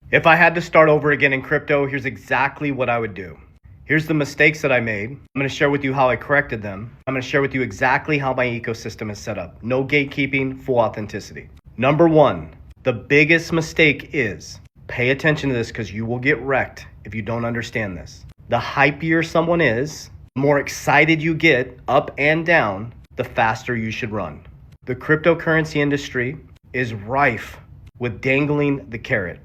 If I had to start over again in crypto, here's exactly what I would do. Here's the mistakes that I made. I'm going to share with you how I corrected them. I'm going to share with you exactly how my ecosystem is set up. No gatekeeping, full authenticity. Number one, the biggest mistake is pay attention to this because you will get wrecked if you don't understand this. The hypier someone is, the more excited you get up and down, the faster you should run. The cryptocurrency industry is rife with dangling the carrot.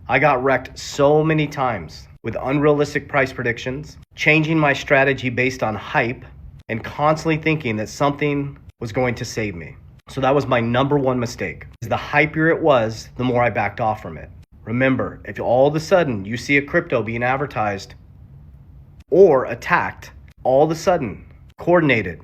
I got wrecked so many times with unrealistic price predictions, changing my strategy based on hype, and constantly thinking that something was going to save me. So that was my number one mistake. The hypier it was, the more I backed off from it. Remember, if all of a sudden you see a crypto being advertised or attacked, all of a sudden, coordinated,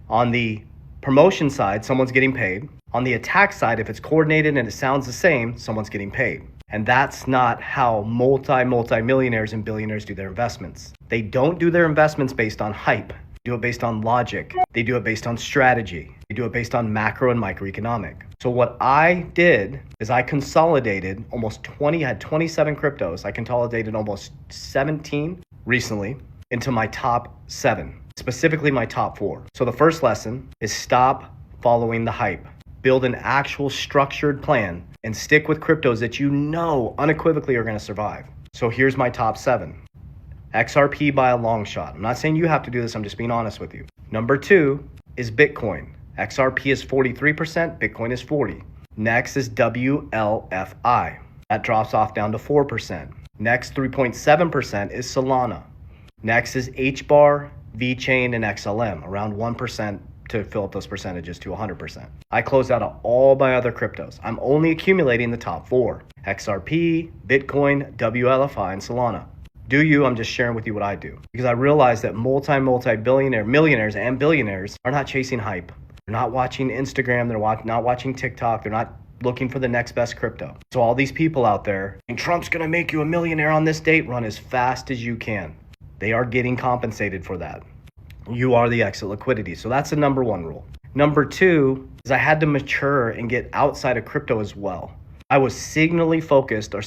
on the promotion side, someone's getting paid. On the attack side, if it's coordinated and it sounds the same, someone's getting paid. And that's not how multi-millionaires and billionaires do their investments. They don't do their investments based on hype. They do it based on logic. They do it based on strategy. They do it based on macro and microeconomic. So what I did is I consolidated I had 27 cryptos. I consolidated almost 17 recently into my top 7, specifically my top 4. So the first lesson is stop following the hype. Build an actual structured plan and stick with cryptos that you know unequivocally are going to survive. So here's my top 7. XRP by a long shot. I'm not saying you have to do this. I'm just being honest with you. Number 2 is Bitcoin. XRP is 43%. Bitcoin is 40%. Next is WLFI. That drops off down to 4%. Next, 3.7% is Solana. Next is HBAR, VeChain, and XLM, around 1% to fill up those percentages to 100%. I closed out of all my other cryptos. I'm only accumulating the top 4. XRP, Bitcoin, WLFI, and Solana. Do you? I'm just sharing with you what I do. Because I realize that multi-billionaire, millionaires and billionaires are not chasing hype. They're not watching Instagram. They're not watching TikTok. They're not looking for the next best crypto. So all these people out there, and Trump's going to make you a millionaire on this date, run as fast as you can. They are getting compensated for that. You are the exit liquidity. So that's the number 1 rule. Number 2 is I had to mature and get outside of crypto as well. I was singularly focused. I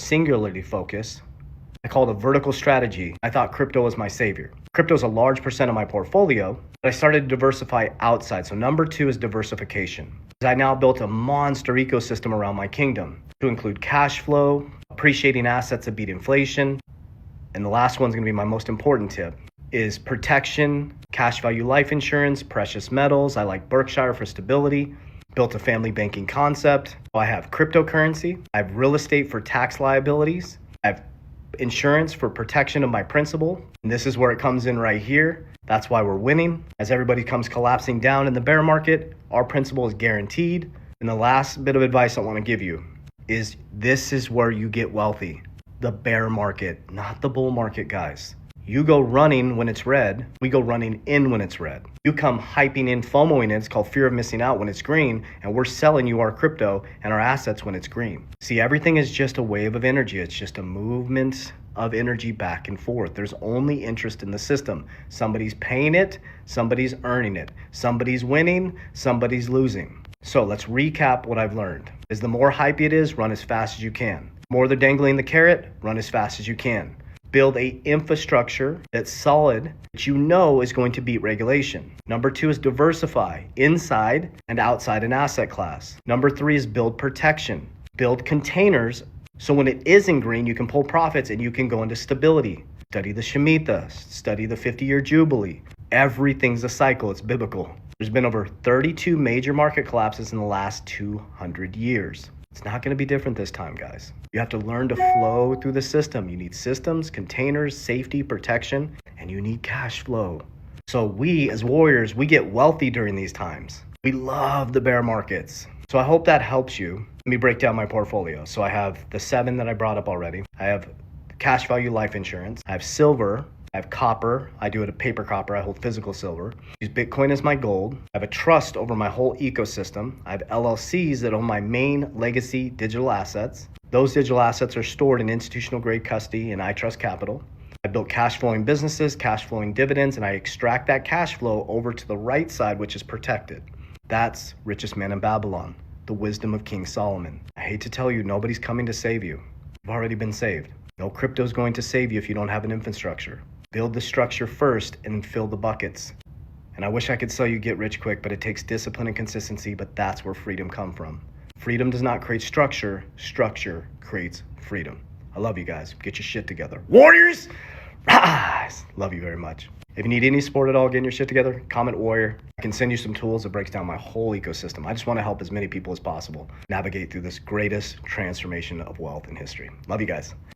call it a vertical strategy. I thought crypto was my savior. Crypto is a large percent of my portfolio, but I started to diversify outside. So number 2 is diversification. I now built a monster ecosystem around my kingdom to include cash flow, appreciating assets that beat inflation. And the last one's going to be my most important tip is protection, cash value life insurance, precious metals. I like Berkshire for stability. Built a family banking concept. I have cryptocurrency. I have real estate for tax liabilities. I have insurance for protection of my principal. And this is where it comes in right here. That's why we're winning. As everybody comes collapsing down in the bear market, our principal is guaranteed. And the last bit of advice I want to give you is this is where you get wealthy. The bear market, not the bull market, guys. You go running when it's red. We go running in when it's red. You come hyping in, FOMOing in. It's called fear of missing out when it's green. And we're selling you our crypto and our assets when it's green. See, everything is just a wave of energy. It's just a movement of energy back and forth. There's only interest in the system. Somebody's paying it. Somebody's earning it. Somebody's winning. Somebody's losing. So let's recap what I've learned. Is the more hype it is, run as fast as you can. The more they're dangling the carrot, run as fast as you can. Build a infrastructure that's solid, that you know is going to beat regulation. Number 2 is diversify inside and outside an asset class. Number 3 is build protection. Build containers so when it is in green, you can pull profits and you can go into stability. Study the Shemitah, study the 50-year Jubilee. Everything's a cycle, it's biblical. There's been over 32 major market collapses in the last 200 years. It's not going to be different this time, guys. You have to learn to flow through the system. You need systems, containers, safety, protection, and you need cash flow. So we, as warriors, we get wealthy during these times. We love the bear markets. So I hope that helps you. Let me break down my portfolio. So I have the 7 that I brought up already. I have cash value life insurance. I have silver. I have copper. I do it a paper copper. I hold physical silver. I use Bitcoin as my gold. I have a trust over my whole ecosystem. I have LLCs that own my main legacy digital assets. Those digital assets are stored in institutional grade custody and I trust capital. I built cash flowing businesses, cash flowing dividends, and I extract that cash flow over to the right side, which is protected. That's richest man in Babylon, the wisdom of King Solomon. I hate to tell you, nobody's coming to save you. You've already been saved. No crypto is going to save you if you don't have an infrastructure. Build the structure first and fill the buckets. And I wish I could sell you get rich quick, but it takes discipline and consistency, but that's where freedom comes from. Freedom does not create structure. Structure creates freedom. I love you guys. Get your shit together. Warriors, rise. Love you very much. If you need any support at all getting your shit together, comment warrior. I can send you some tools that breaks down my whole ecosystem. I just want to help as many people as possible navigate through this greatest transformation of wealth in history. Love you guys.